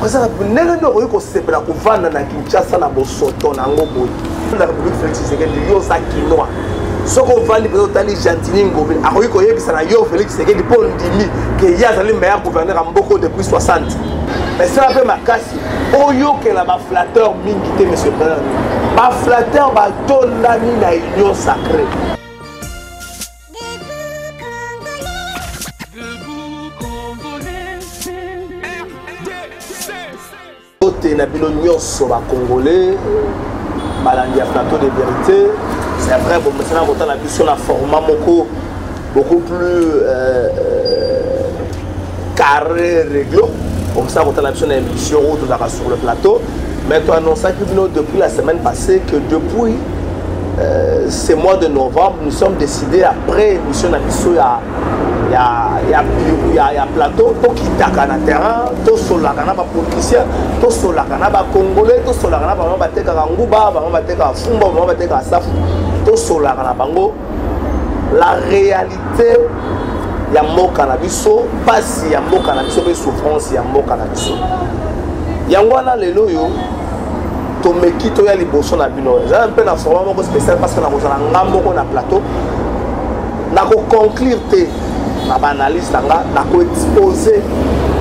président ndenge nde okoki kosepela kovanda na Kinshasa na bosoto nango boye la République Félix Tshisekedi yo oza kinois soki ovandi mpenza otali Gentili Ngobele akoki koyebisa na yo Félix Tshisekedi mpo ndimi ke ye azali meilleur gouverneur ya mboko depuis 60 mais sala mpe makasi oyokela baflatteur mingi te monsieur président baflatteur batondani na union sacrée na bino nyonso ba congolais balandi ya plateau de vérité c'est vrai bon maintenant on a vu sur la format moko beaucoup plus carré réglo comme ça on a vu sur une émission sur le plateau mais tu annonces que depuis la semaine passée que depuis ce mois de novembre nous sommes décidés après émission d'émission il y a plateau to kitaka na terrain to solaka na ba politiciens to solaka na ba congolais to solaka na ba bateka nguba ba bateka fumba ba bateka safu to solaka na bango la réalité ya mboka na biso pasi ya mboka na biso be souffrance ya mboka na biso yango na lelo yo to mekito ya liboso na bino za un peu na format moko spécial parce que na kozala ngambo ko na plateau na ko conclure te na ba analyse nga na ko exposer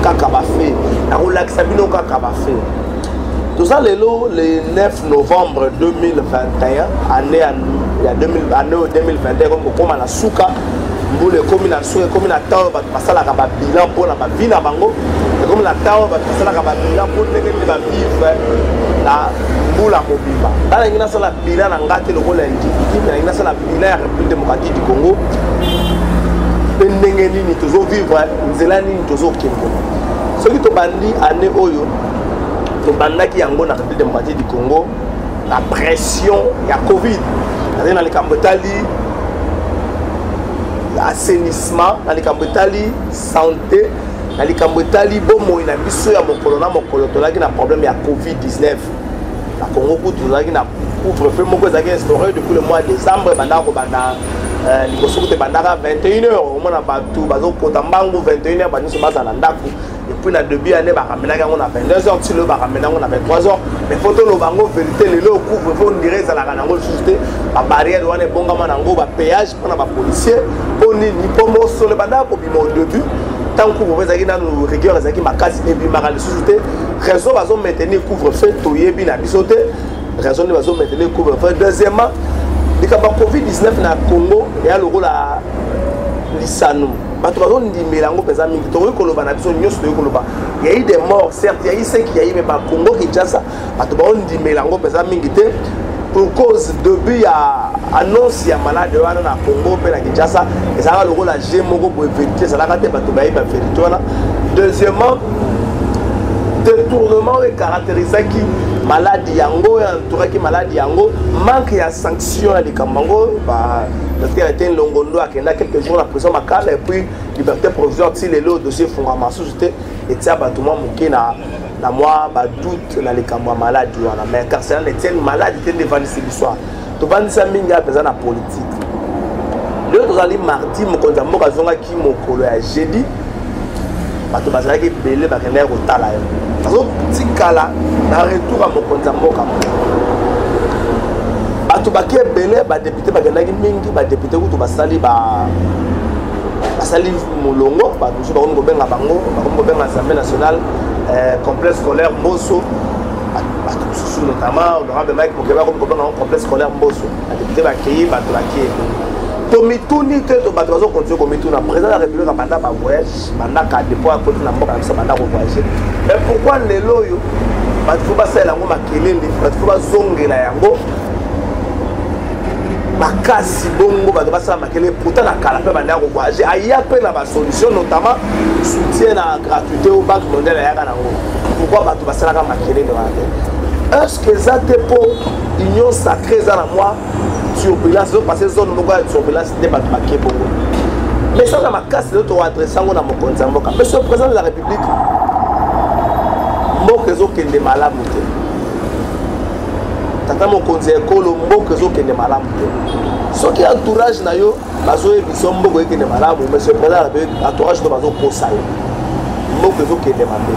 kaka ba fait na ko lakisa bino kaka ba fait tout ça lelo le 9 novembre 2021 année ya 2021 comme na suka mbule comme na suka comme na tawo ba pasala ka ba bilan pour na ba vina bango comme na tawo ba pasala ka ba bilan pour ndenge ni ba vivre la mbula mobimba ala ngina sala bilan na ngate lokola ndiki na ngina sala bilan ya République démocratique du Congo ndenge nini tozo vivre nzela nini tozo kembo soki to bandi année oyo to bandaki yango na République démocratique du Congo la pression ya Covid na likambo tali assainissement na likambo tali santé na likambo tali bomo na biso ya mokolo na mokolo tolaki na problème ya Covid-19 na Congo kutu tolaki na couvre-feu moko ezaki instauré depuis le mois de décembre bandako banda liboso te bandaka 21h omona bato bazokota mbangu 21h baniso bazala ndako depuis na début année bakamenaki yango na 22h ti lelo bakamena yango na 23h mais photo lo bango vérité lelo couvre-feu on dirait ezalaka nango lisusu te babarrière wana ebongama nango bapéage mpona bapolicier mpo nini mpo mosolo bandaka kobima au début tant couvre-feu ezalaki nano rigueur ezalaki makasi ebimaka lisusu te raison bazomaintenir couvre-feu toyebi na biso te raison nde bazomaintenir couvre-feu deuxièmement likaba Covid-19 na Congo ya lokola lisano bato bazondimela yango mpenza mingi tokoki koloba na biso nyonso tokoki koloba ya eu des morts certes ya eu ce qui ya eu mais ba Congo Kinshasa bato bazondimela yango mpenza mingi te pour cause début ya annonce ya malade wana na Congo mpe na Kinshasa ezalaka lokola g moko boye vérité ezalaka te bato bayebi bavérité wana deuxièmement détournement ecaractérisaki maladie yango entouraki maladie yango manque ya sanction ya likambango ba docteur Etienne Longondo akenda quelques jours la prison makala et puis liberté provisoire ti lelo dossier fungama sous-te et tia batuma moké na moi ba doute na likambo ya maladie wana mais carcéral Etienne maladie te devant l'histoire to bandisa minga pesa na politique le tozali mardi mokonza mboka zonga ki mokolo ya jeudi bato bazalaki belé bakenda kotala yo bazo tikala na retour à mokonza mboka bato bakie belé ba député bakendaki mingi ba député kutu basali basali molongo bato so bakomi kobenga bango bakomi kobenga Assemblée nationale complexe scolaire Mboso bato mosusu notamment honorable Mike Mokeba bakomi kobenga complexe scolaire Mboso ba député bakei bato bakie tomituni te to bato bazo continuer komituna président de la République banda ba voyage banda ka dépôt à côté na mboka na biso banda ko voyager mais pourquoi lelo yo bato fo basala yango makelele bato fo bazongela yango makasi bongo bato basala makelele pourtant na kala pe banda ko voyager aya pe na ba solution notamment soutien na gratuité au banque mondiale ya kana ngo pourquoi bato basala ka makelele wana est-ce que ça te pour union sacrée za na moi surveillance parce que zone moko ya surveillance te bato bakie bongo mais ça na makasi lelo toadresse yango na mokonzi ya mboka monsieur le président de la République mboka ezokende malamu te tata mokonzi ya ekolo mboka ezokende malamu te soki entourage na yo bazoyebiso mboka ekende malamu monsieur le président de la République entourage to bazokosa yo mboka ezokende mabe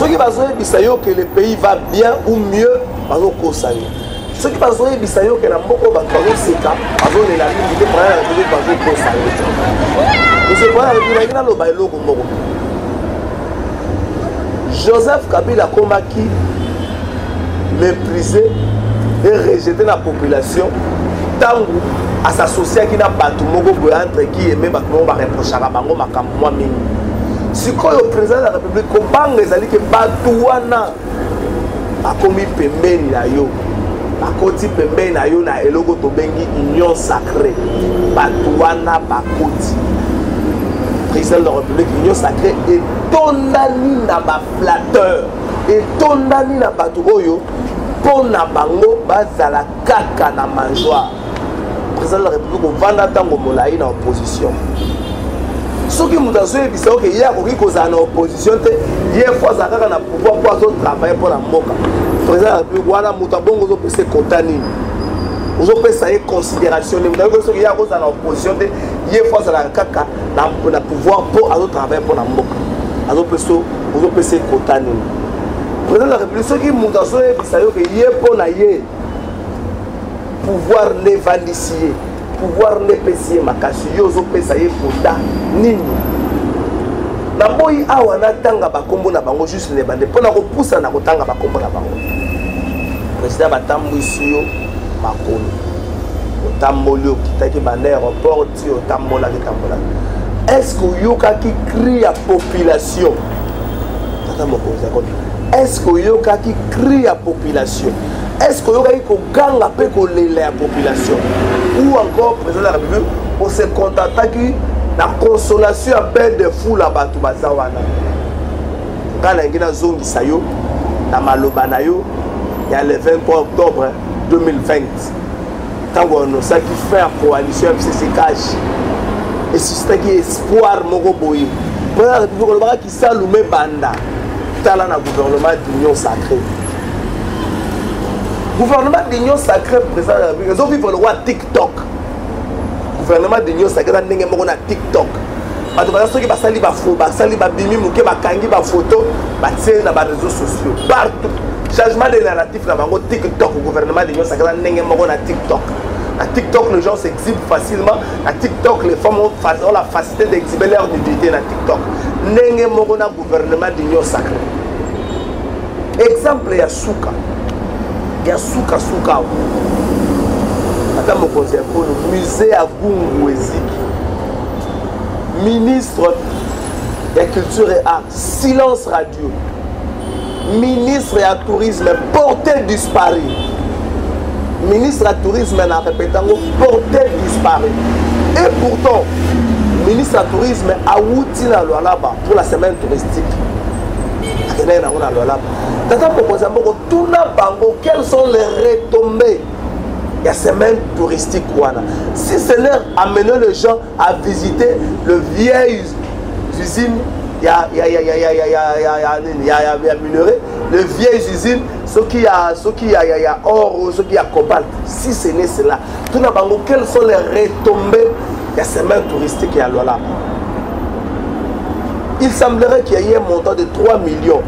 Ceux qui vont que le pays va bien ou mieux, ceux qui vont que la moko va c'est cap, la République pour la République va Joseph Kabila Komaki méprisé et rejeté la population tant à s'associer avec na batu moko entre qui aimé batu moko ba reprocher ba bango makambo mwa mingi. Sikoyo président de la République kobanga ezali ke batu wana akomi pembeni na yo. Bakoti pembeni na yo na eloko to bengi union sacrée. Batu wana bakoti. Président de la République union sacrée et tondani na ba flatteur et tondani na batu oyo pona bango bazala kaka na manjoire. Président de la République au vanda tango molayi na opposition. Ce qui nous a dit que hier on a opposition hier fois ça kaka na pouvoir pour travailler pour la moka. Président de la République wana mutabongo zo pese kotani. Ozo pesa e considération ni mutako so hier on a opposition hier fois ça kaka na pouvoir pour travailler pour la moka. Ozo pese kotani. Président de la République ce qui nous a dit que hier pour na hier pouvoir l'évanicier, pouvoir l'épicier, ma casse, yozo pesaye kota, nini. Naboyi awana tanga bakombo na bango juste les bande. Pona ko poussa na kotanga bakombo na bango. Président batambu isiyo makono. Otamboli okitaki bande aéroport ti otambola kitambola. Est-ce que yoka qui crie à population? Tata mokonza ko. Est-ce que yoka qui crie à population? Est-ce que vous avez la population? Ou encore, président de la République, on se contente que la consolation à peine de fou là-bas, tout le monde. Quand on a zone Sayo, dans Malobanayo, il y a le 23 octobre 2020. Quand on a ça qui fait la coalition FCC Cash, et c'est qui espoir Moroboy. Président de la République, on a qui s'allume Banda, dans le gouvernement d'Union Sacrée. Gouvernement d'Union Sacrée, président de la République, ils ont vu le roi TikTok. Gouvernement d'Union Sacrée, ils ont vu TikTok. Parce que ceux qui basali bimi muke bakangi ba photo, batie na ba réseaux sociaux. Partout. Changement de narratif na bango TikTok. Gouvernement d'Union Sacrée, ils ont vu TikTok. À TikTok, les gens s'exhibent facilement. À TikTok, les femmes ont la facilité d'exhiber leur nudité dans TikTok. Ils ont vu le gouvernement d'Union Sacrée. Exemple, il y a Souka. Il y a Souka. Attends, mon conseil pour le musée à Gungoueziki. Ministre de la Culture et Arts, silence radio. Ministre de la Tourisme, porté disparu. Ministre de la Tourisme, en répétant, porté disparu. Et pourtant, ministre de la Tourisme a outil là-bas pour la semaine touristique. Quelles sont les retombées de la semaine touristique? Si c'est leur amener les gens à visiter le vieil usine, il y a minerai, le vieil usine, ce qui a or, ce qui a cobalt. Si ce n'est cela, quelles sont les retombées de la semaine touristique à Lualaba? Il semblerait qu'il y ait un montant de 3 millions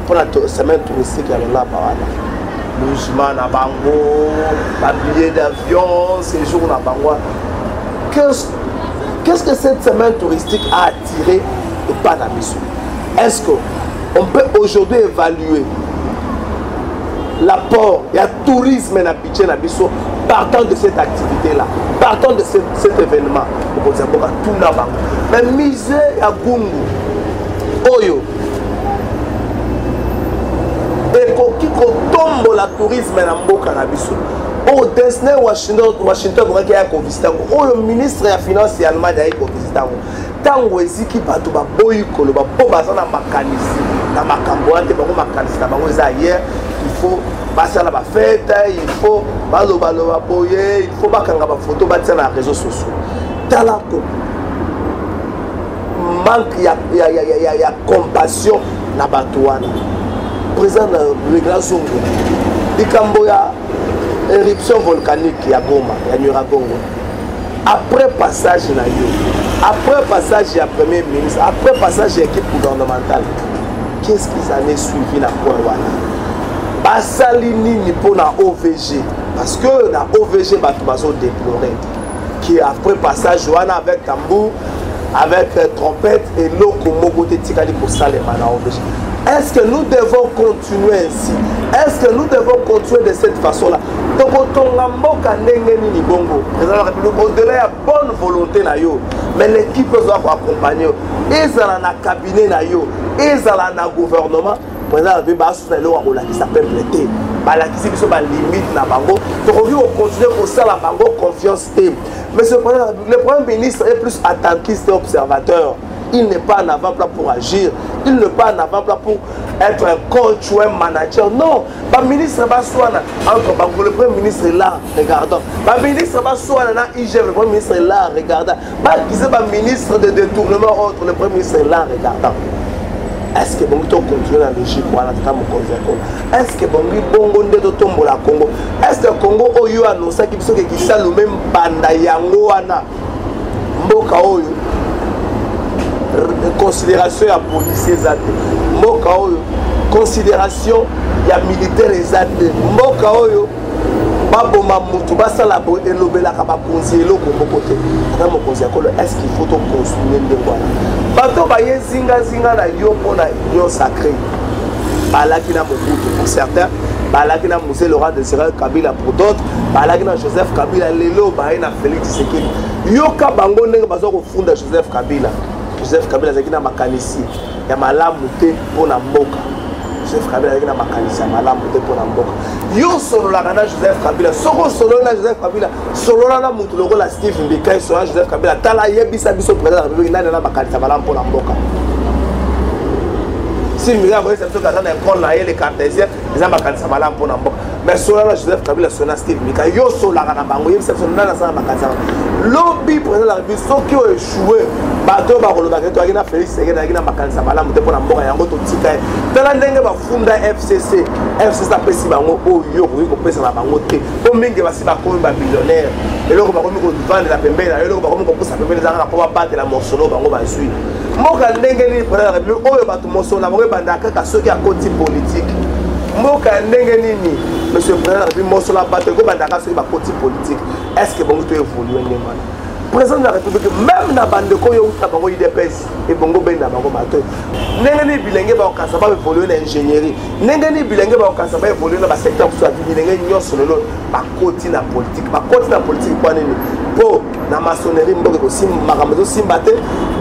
pour la semaine touristique à Lualaba. Logement na bango, billet d'avion, séjour na bango. Qu'est-ce que cette semaine touristique a attiré au Panamissou? Est-ce qu'on peut aujourd'hui évaluer l'apport, il y a tourisme na Piché na Bissau partant de cette activité-là, partant de cet événement? Mais misé à Gungu, Oyo, et qui tombe la tourisme na Mboka na Bissau. Au Disney Washington qui a visité le ministre de la finance et allemand qui a visité tango eziki bato ba boyi kolo ba po bazana makanisi na makambo ante bango makanisi na bango za hier il faut passer la fête, il faut baloba boye, il faut bakanga ba photo batia na réseaux sociaux. Talako manque ya compassion na bato wana. Président le grand Zongo likambo ya éruption volcanique ya Goma ya Nyiragongo. Après passage na yo, après passage ya premier ministre, après passage ya équipe gouvernementale qu'est-ce qu'ils en est suivi na point wana basali nini pour na OVG parce que na OVG bato déplorer qui après passage wana avec tambour avec trompette et loko moko te tikali pour salema na OVG. Est-ce que nous devons continuer ainsi? Est-ce que nous devons continuer de cette façon-là? Donc, au-delà de la bonne volonté, mais l'équipe doit accompagner. Ils sont dans le cabinet, ils sont dans le gouvernement. Qui s'appelle l'été. Qui sont limite na bango. Donc, on continue pour ça la bango confiance. Mais le Premier ministre est plus attentiste et observateur. Il n'est pas en avant-plan pour agir. Il n'est pas en avant-plan pour être un coach ou un manager. Non. Le ministre le Premier ministre est là, regardant. Le ministre le Premier ministre est là, regardant. Le ministre de détournement autre, le Premier ministre est là, regardant. Est-ce que vous continuez à logique est-ce que vous tombe la Congo? Est-ce que le Congo a annoncé qu'il y a le même banda yango wana mboka oyo considération ya policier zate mboka oyo considération ya militaire ezate mboka oyo baboma mutu basala elobelaka bakonzi eloko moko te ata mokonzi ya kolo est-ce qu'il faut construire ndenge wana bato baye zingazinga na yo mpona union sacrée balaki na mobutu pour certains balaki na Mosé Laurent Désiré Kabila pour d'autres balaki na Joseph Kabila lelo baye na Félix Tshisekedi yoka bango ndenge bazo kofunda Joseph Kabila azaki na makanisi ya malamu te mpona mboka. Joseph Kabila azaki na makanisi ya malamu te mpona mboka. Yo sololaka na Joseph Kabila soko solo na Joseph Kabila solola na mutu lokola Steve Mbika solola Joseph Kabila tala yebisa biso président de la République nani na makanisi ya malamu mpona mboka. Si Mbika boye c'est que na école na les cartésiens les makanisi ya malamu mpona mboka. Mais solola Joseph Kabila sona Steve Mbika yo sololaka na bango yebisa biso nani na makanisi ya lobby président de la République soki o échoué bato bakolobaka to akina Félix Tshisekedi na makanisa malamu te mpona mboka yango totika ye tala ndenge bafunda FCC apesi bango oyo okoki kopesa na bango te po mingi basi bakomi bamillionnaire eloko bakomi kovandela pembeni na yo eloko bakomi kopusa pembeni ezanga na po babatela mosolo bango bazwi mboka ndenge nini président de la République oyo bato mosolo na bango ebandaka kaka soki akoti politique mboka ndenge nini monsieur le président de la République mosolo abato ekobandaka soki bakoti politique est-ce que bongo to évolue ndenge wana président de la République même na bandeko yo uta bango IDPS et bongo benda bango bato ndenge ni bilenge ba okasa ba évoluer na ingénierie ndenge ni bilenge ba okasa ba évoluer na ba secteur soit bilenge nyonso lelo ba koti na politique kwa nini po na maçonnerie mboka ko sim makambo simbate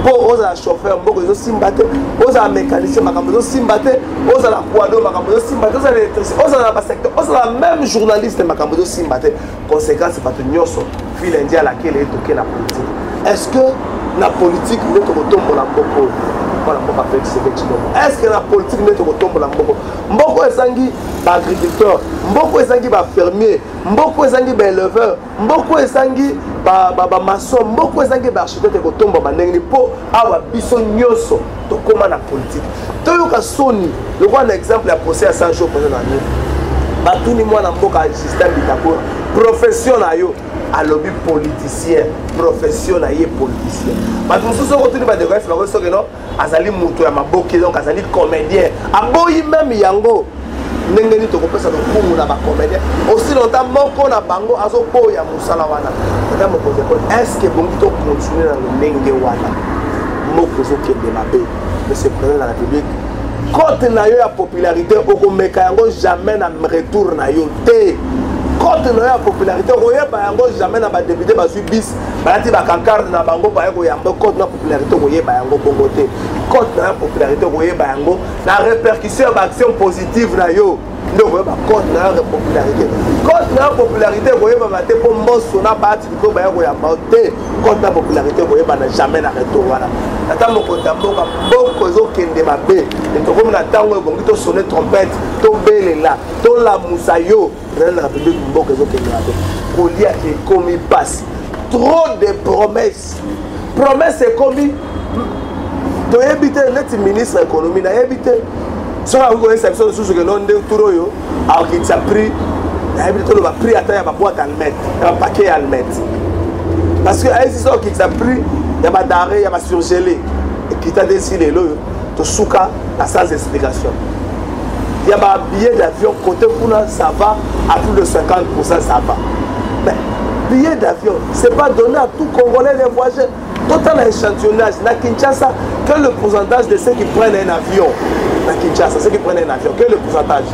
po oza chauffeur mboka zo simbate oza mécanicien makambo zo simbate oza la kwado makambo zo simbate oza électricien oza na ba secteur oza la même journaliste makambo zo simbate conséquence bato nyonso file ndia laquelle est toqué la politique. Est-ce que la politique n'est pas retombée la mboko? Est-ce que la politique n'est pas retombée la mboko? Mboko esangi ba agriculteur, mboko esangi ba fermier, mboko esangi ba éleveur, mboko esangi ba maçon, mboko esangi ba architecte ko tomba ba ndenge po awa biso nyoso to koma na politique. To yoka soni, le un exemple ya procès à Sancho pour na ni. Batuni mwana mboka système bitako profession na yo à lobby politicien, profession na ye politicien. Parce que nous sommes retenus par des gars qui sont que non, azali mutu ya maboki donc azali comédien. Aboyi même yango. Ndengeni to kopesa to kumu na ba comédien. Aussi longtemps moko na bango azo po ya musala wana. Ndanga mo pose est-ce que bongo to continuer na ndenge wana? Moko zo kende mabe. Monsieur le président de la République côté na yo ya popularité okomeka yango jamais na retour na yo te. Côté na yo ya popularité oyeba yango jamais na ba député bazui bis balati ba kankarde na bango ba yako yamba côté na popularité oyeba yango bongo te. Côté na popularité oyeba yango na répercussion ba action positive na yo donc oyeba côté na popularité. Côté na popularité oyeba ba te po mboso na bati ko ba yako yamba te. Côté na popularité oyeba na jamais na retour wana. Ata moko tamboka boko zo kende mabe et to comme na tango bongo to sonner trompette to belela to la musayo dans la République boko zo kende mabe kolia ke komi passe trop de promesses c'est commis to éviter net ministre économie na éviter so a ko exception sous que non de turo yo a qui t'a pris na éviter to le prix ata ya ba boîte almet ya ba paquet almet parce que ainsi so qui t'a pris ya ba daré ya ba surgelé et qui t'a décidé là tout souka sans explication. Il y a un billet d'avion côté pour ça va à plus de 50%, ça va. Mais billet d'avion, ce n'est pas donné à tout Congolais les voyageurs. Total échantillonnage, na Kinshasa, quel est le pourcentage de ceux qui prennent un avion? Na Kinshasa, ceux qui prennent un avion, quel est le pourcentage?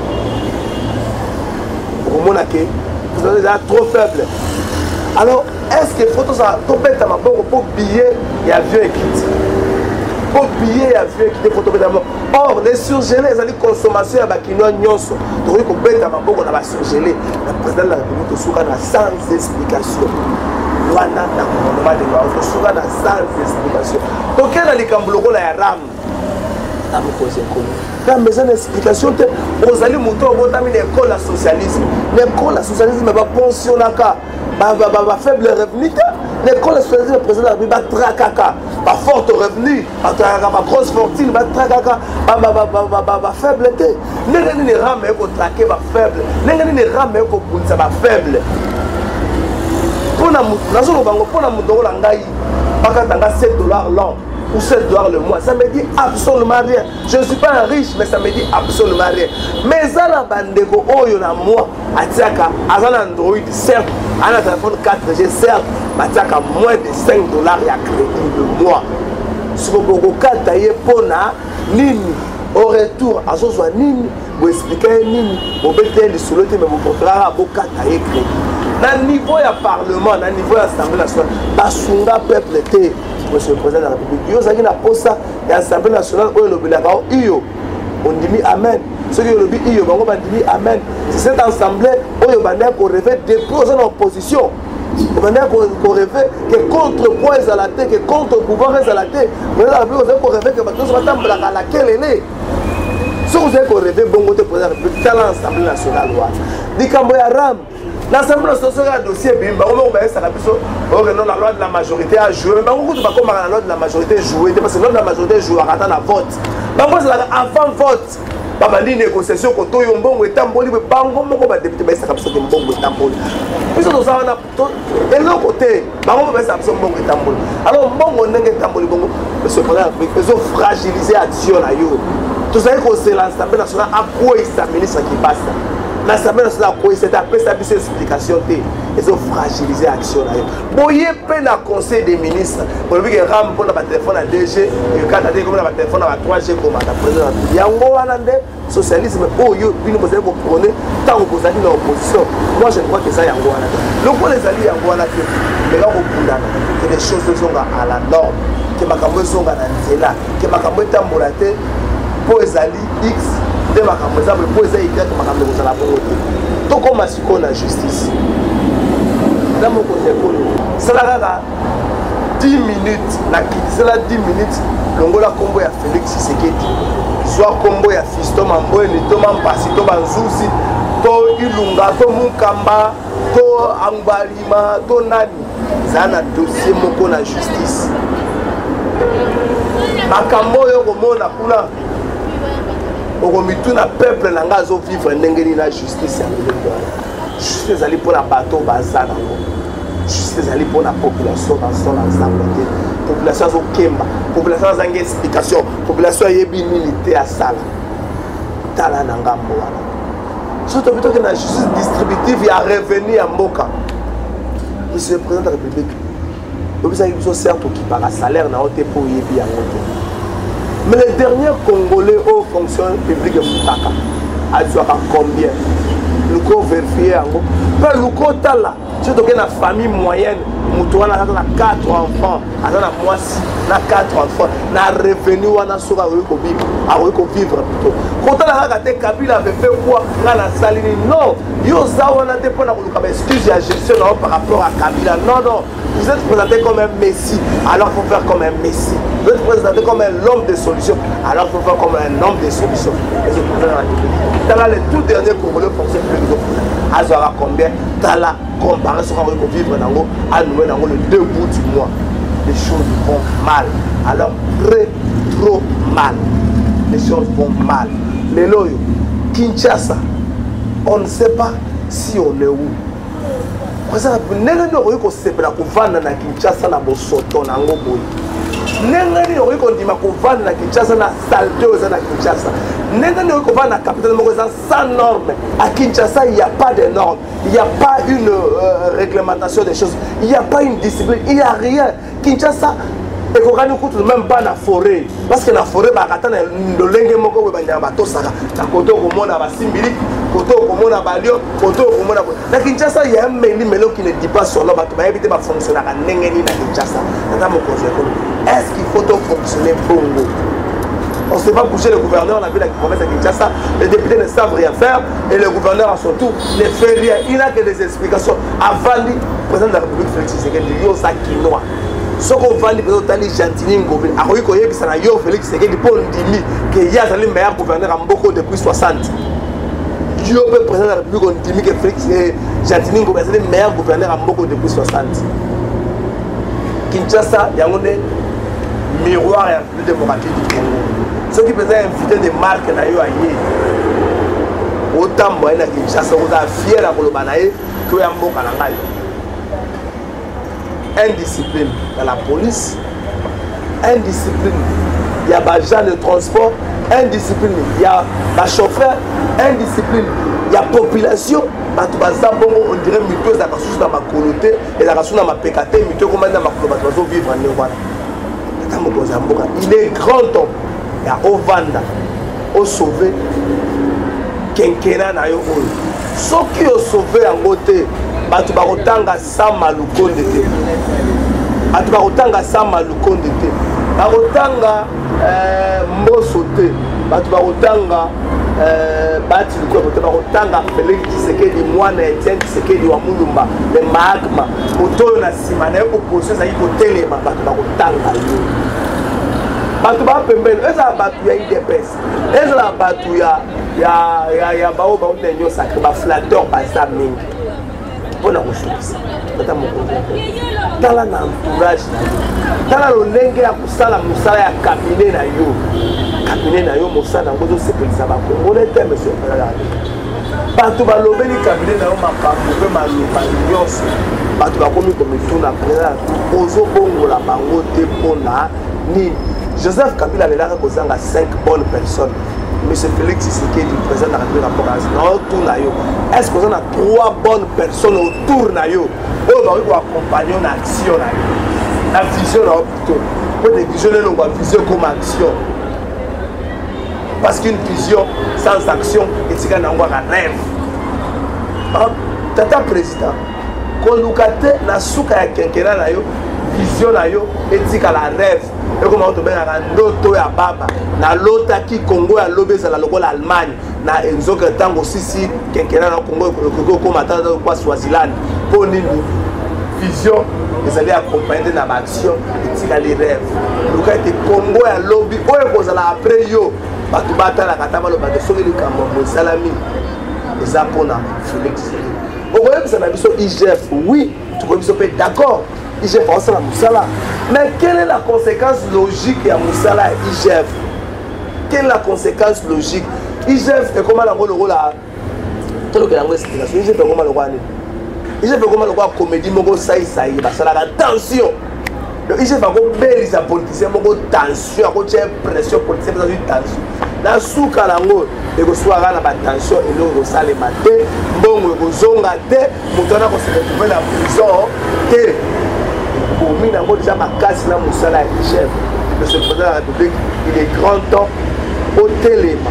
Pour moi, le pourcentage est trop faible. Alors, est-ce qu'il faut tout ça tomber dans ma banque pour billet et avion et quitte? Pour billet et avion et quitte, il faut tomber dans ma banque. Or, les surgelés, les années consommation, il y a des nyonso. Donc, il faut tomber dans ma banque, on a surgelé. Le président de la République, il faut sans explication. Wana na gouvernement de loi, il faut sans explication. Donc, il y a des cambloko la ram. Ça me pose un coup. Quand besoin d'explication, vous allez monter au bout de l'école la socialisme. L'école la socialisme va pensionner. Va faible revenu, l'école socialiste, le président de la République va tracaka, va fort revenu, va grosse fortune, va tracaka, va faibleté. N'est pas rame pour traquer, va faible. N'est pas rame pour pousser, va faible. Pour la moudon, pas 7 $, l'an ou 7 $ le mois, ça me dit absolument rien. Je ne suis pas un riche, mais ça me dit absolument rien. Mais ça, la bandego, oh, il y en a moi, à Tiaka, à un Android, certes, à un téléphone 4G, certes, à Tiaka, moins de 5 $, il y a crédit le mois. Si vous avez taillé pour nini, au retour, à ce soit nini, vous expliquez nini, vous mettez les sous-lotés, mais vous préférez à vous tailler crédit. Dans le niveau du Parlement, dans le niveau de l'Assemblée nationale, Basunga peuple était. Monsieur le président de la République, il y a un poste de l'Assemblée nationale où il y a on dit Amen. Ceux qui ont dit on dit Amen. C'est cette assemblée où il y a un rêve déposé en opposition. Il y a un rêve que contrepoids est à la tête, que contre-pouvoir est à la tête. Vous avez un rêve que tout ce matin, à laquelle elle est. Si vous avez un rêve, bon côté président de la République, dans l'Assemblée nationale, dit Kamboya l'Assemblée nationale a un dossier, la loi de la majorité a joué. Mais la loi de la majorité jouée, parce que la loi de la majorité joue à la vote. Avant vote, il y a une négociation qui est en train de se faire. Il y a des députés qui sont en train de se faire. Et de l'autre côté, il y a des députés qui sont en train de se faire. Alors, monsieur le président, il faut fragiliser l'action. Tout ça, c'est l'Assemblée nationale à quoi il s'administre qui passe. L'Assemblée nationale a cette explication. Ils ont fragilisé l'action. Vous voyez, peine à conseil des ministres. Pour le RAM pour le téléphone à DG, et quand on a comme le téléphone à 3G, comme le président. Il y a un socialisme. Oh, vous prenez tant que vous êtes dans l'opposition. Moi, je crois que ça y a un le quoi les alliés à Guana, mais là, que les choses sont à la norme, que ma campagne sont à la que ma campagne est embolatée pour les alliés X. De ma campagne, pour les alliés Y, ma campagne est à la volonté. Tout comme la justice. Dans mon côté, c'est là 10 minutes, c'est là 10 minutes, l'ongola combo ya Félix Tshisekedi. Soit combo ya Fiston Mamboe, ni Thomas Mpasi, to Banzusi, to Ilunga, to Mukamba, to Angbalima, to Nani. C'est un dossier moko na justice. Makambo yo komona kuna. Okomituna peuple nanga azo vivre ndenge ni la justice ya Lelekwa. Justice ali pour la bateau bazana. Justice ali pour la population dans son ensemble. Population zo kemba, population za nge explication, population yebi militaire à sala. Tala nanga mwana. Surtout plutôt que la justice distributive ya revenu à Mboka. Monsieur le président de la République. Vous avez besoin certes qui par salaire na haute pour yebi à Mboka. Mais les derniers Congolais aux fonctions publiques de Moutaka, à combien? Le corps vérifié en gros. Mais le corps là, surtout que la famille moyenne, Moutouana a 4 enfants, a moi 4 enfants, n'a revenu on a sur vivre plutôt. Quand on a regardé Kabila avait fait quoi dans la salle? Non, Yosa on a des points à excuse la gestion par rapport à Kabila. Non, non, vous êtes présenté comme un messie, alors il faut faire comme un messie. Vous êtes présenté comme un homme de solution, alors il faut faire comme un homme de solution. Dans les tout derniers Congolais fonctionnent plus que Azora combien? Dans la comparaison qu'on va vivre à nous dans le 2 bouts du mois, les choses vont mal. Alors très trop mal. Les choses vont mal. Les loyaux, Kinshasa, on ne sait pas si on est où. Par exemple, nous ne pouvons pas vendre dans Kinshasa na bosoto na ngoboy. Nengani ori kondima kovanda na Kinshasa na saleté aux na Kinshasa. Nengani ori kovanda na capitale moko sans normes. À Kinshasa, il n'y a pas de normes, il n'y a pas une réglementation des choses, il n'y a pas une discipline, il n'y a rien. Kinshasa et qu'on gagne même pas la forêt parce que la forêt bah quand on l'engue moko bah il y a bateau ça la côté au monde à Basimbili côté au monde à Balio côté au monde à la Kinshasa il y a un mélo qui ne dit pas son nom bah tu vas éviter ma fonctionnaire à n'engeni na Kinshasa est-ce qu'il faut donc fonctionner bongo? On ne sait pas bouger le gouverneur, on a vu la promesse à Kinshasa, les députés ne savent rien faire et le gouverneur à son tour ne fait rien. Il n'a que des explications. Avant le président de la République Félix Tshisekedi, il y a ça quinoa. Ce qu'on va dire, c'est que Gentini Ngobé, à Royaume ça n'a pas Félix Tshisekedi pour dire qu'il y a le meilleur gouverneur en beaucoup depuis 60. Dieu peut président de la République, on dit que Félix Gentini Ngobé c'est le meilleur gouverneur en beaucoup depuis 60. Kinshasa, il y a un miroir et un plus démocratique du Congo. Ceux qui faisaient inviter des marques na yo aïe autant moi na Kinshasa on a fier à Kolobanaye que ya mboka na ngai. Indiscipline dans la police, indiscipline il y a des gens de transport, indiscipline il y a des chauffeurs, indiscipline il y a population batu bazabongo on dirait mito za kasusu na makoloté et la kasusu na mapekate mito comme na makolobato bazo vivre en Rwanda. Il est grand homme. Il y a Ovanda, au sauvé, Kenkena na yo oyo. Ceux qui ont sauvé en côté, batu barotanga sama lukonde te. Batu barotanga sama lukonde te. Barotanga mboso te. Batu barotanga bati lukonde te. Barotanga Félix Tshisekedi mwana Etienne Tshisekedi wa Mulumba, le magma. Otoyo na sima na opposition za yiko telema batu barotanga yo. Batu ba pembele eza batu ya IDPS eza batu ya bao ba ndenyo sacré ba flatteur ba za mingi pona kushukisa tata moko tala na entourage tala lolenge ya kusala musala ya cabinet na yo mosala ngozo sepelisa ba Congolais te monsieur Fela batu ba lobeli cabinet na yo makambo pe maloba nyonso batu ba komi komituna président ozo bongola bango te pona ni Joseph Kabila est là avec 5 bonnes personnes. Monsieur Félix Tshisekedi, président de la République, est-ce qu'on a 3 bonnes personnes autour de nous pour accompagner une action? La vision, pour des visions, on va vision comme action. Parce qu'une vision sans action, c'est un rêve. Tata président, quand nous avons na souka ya kenkena na yo, vision na yo, etika la rêve. Et comme on te met à l'auto ya baba, na l'autre qui Congo a lobé ça la local Allemagne, na enzo que tango aussi si kenkena na Congo comme attendre quoi Swaziland pour une vision ils allaient accompagner dans l'action etika les rêves. Le cas était Congo a lobby, oyo kozala après yo, batu bata la kataba lo bata soki le kambo salami. Les apona Félix. Vous voyez que ça n'a pas IGF, oui, tu peux être d'accord. IGF pense à Moussala. Mais quelle est la conséquence logique à Moussala et IGF? Quelle est la conséquence logique? IGF est comment le rôle là? Tout le monde a explication. IGF est comment le rôle? IGF est comment le rôle comédie mogo saï saï. Parce que la tension. Le IGF va belle les politiciens mogo tension, à cause pression politique dans une tension. Na souka lango et que soit na tension et le sale maté bon ko zonga te mutona ko se retrouver na prison te pour mina ngo déjà ma casse na musala chef de ce président de la République il est grand temps au téléma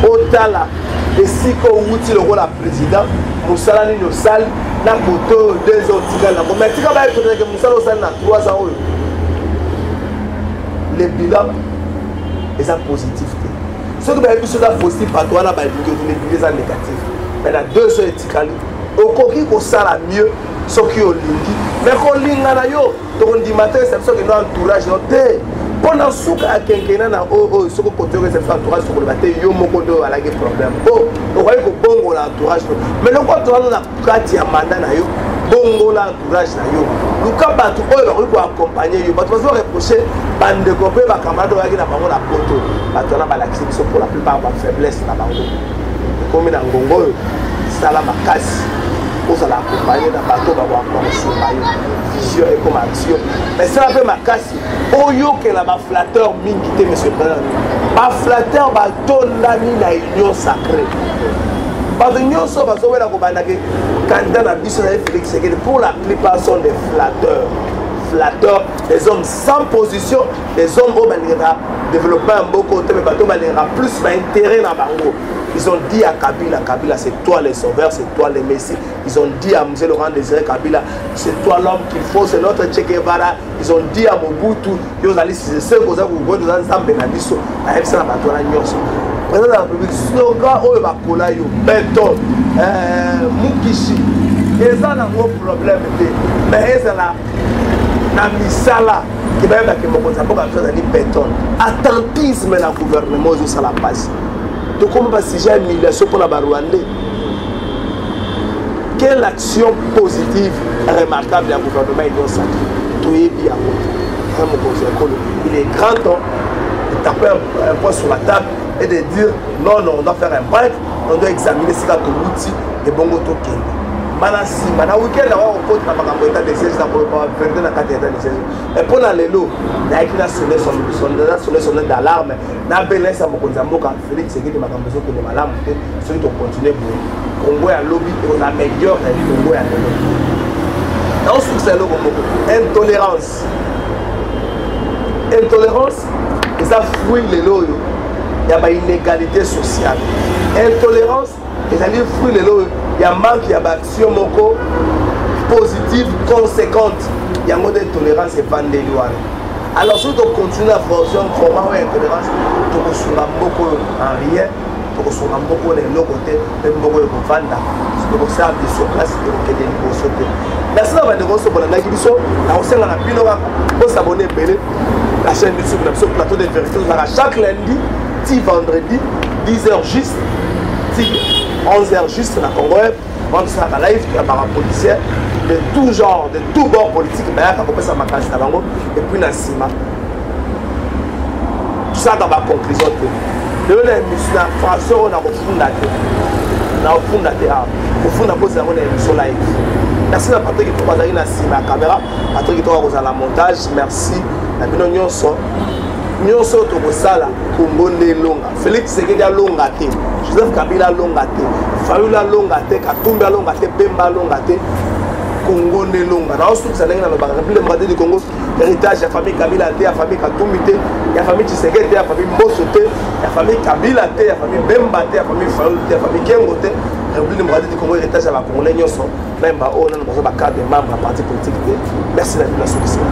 au tala et si ko wuti le rôle la président musala ni no salle na koto 2 autres tika na ko mais tika ba que musala au salle na 3 ans le bilan est ça positif. Ce que vous avez vu sur la positive, pas toi là, vous les négatifs. Mais la 2 sont éthiques. Au coquille qu'on sent la mieux, ce qui est au lingi. Mais quand linga na yo, donc on dit matin, c'est ça que nous entourage noté. Pendant ce qu'à quelqu'un na ce que côté que c'est entourage sur le matin, yo mon côté à la problème. Oh, on voit que bon l'entourage. Mais le quoi tu as la carte ya mandat na yo, bon l'entourage na yo. Le cas batu oyo ba accompagner yo. Batu va reprocher bande de copains ba camarade oyo na bango la poto. Batu na ba l'accès pour la plupart ba faiblesse na bango. Comme na ngongo sala makasi. pour l'accompagner dans le bateau, vision et comme action. Mais ça fait ma casse. Oyo que la flatteur mine quitter M. Président. Ma flatteur va donner la union sacrée. Parce que nous sommes candidat Félix Tshisekedi, pour la plupart sont des flatteurs. Flatteurs, des hommes sans position, des hommes qui ont développé un beau côté, mais qui ont plus d'intérêt dans le bango. Ils ont dit à Kabila, Kabila c'est toi les sauveurs, c'est toi les messies. Ils ont dit à M. Laurent Désiré Kabila, c'est toi l'homme qu'il faut, c'est notre Che Guevara. Ils ont dit à Mobutu, c'est ce que vous avez ensemble dans l'issue. La FC n'a pas tout la nuance. Président de la République, slogan où il va coller, béton, Mukishi. Et ça n'a pas de problème. Mais ça n'a misala qui va être que béton. Attentisme dans le gouvernement, ça la passe. Donc, comme si j'ai une humiliation pour la Rwandais, quelle action positive et remarquable du gouvernement est sacré? Tout est bien. Il est grand temps de taper un point sur la table et de dire non, non, on doit faire un break, on doit examiner si l'outil est bon au token. Manasi, mana week-end, on peut faire un état de siège pour faire un état de siège. Et pour les lots, il y a qui a sonné son d'alarme. Na belé ça beaucoup d'amboka. Félix Tshisekedi m'a besoin que les malades, ceux qui ont continué pour Congo à lobby et on améliore la Congo à lobby. Dans ce succès là, intolérance. Intolérance, ça fruit les lots. Il y a une inégalité sociale. Intolérance, ça fruit les lots. Il y a un manque, il y a une action positive, conséquente. Il y a un mode d'intolérance et pas de loi. Alors, si on continue à faire un format d'intolérance, on va beaucoup en rien, on va beaucoup de l'autre côté, même beaucoup de vendre. C'est pour ça que sur place, il y a des négociations. Merci d'avoir négocié pour la négociation. On s'est dans la pile, on s'abonner à la chaîne YouTube, sur le plateau de vérité. Chaque lundi, 10 vendredi, 10h juste. 11h juste dans Congo, on sera à live, il y a un policier de tout genre, de tout bord politique, mais il y a et puis dans le ciment. Tout ça dans ma conclusion. Le français, on a refondé. On a refondé. On a posé une émission live. Merci à Patrick qui est dans la caméra, Patrick qui est dans la montage, merci. Nous sommes au Sala, Congo Longa, Félix Tshisekedi longa te, Joseph Kabila longa te, Fayula longa te, Katumbi longa te, Bemba longa te, Congo Longa. Nous sommes dans la République du Congo, héritage de la famille Kabila te, la famille Katumbi te, la famille Tshisekedi, la famille Mbosso te, la famille Kabila te, la famille Bemba te, la famille Fayula te, la famille Kengo te, la République du Congo, héritage de la Congolais, nous sommes même au cadre des membres de la parti politique. Merci de la vie de la société.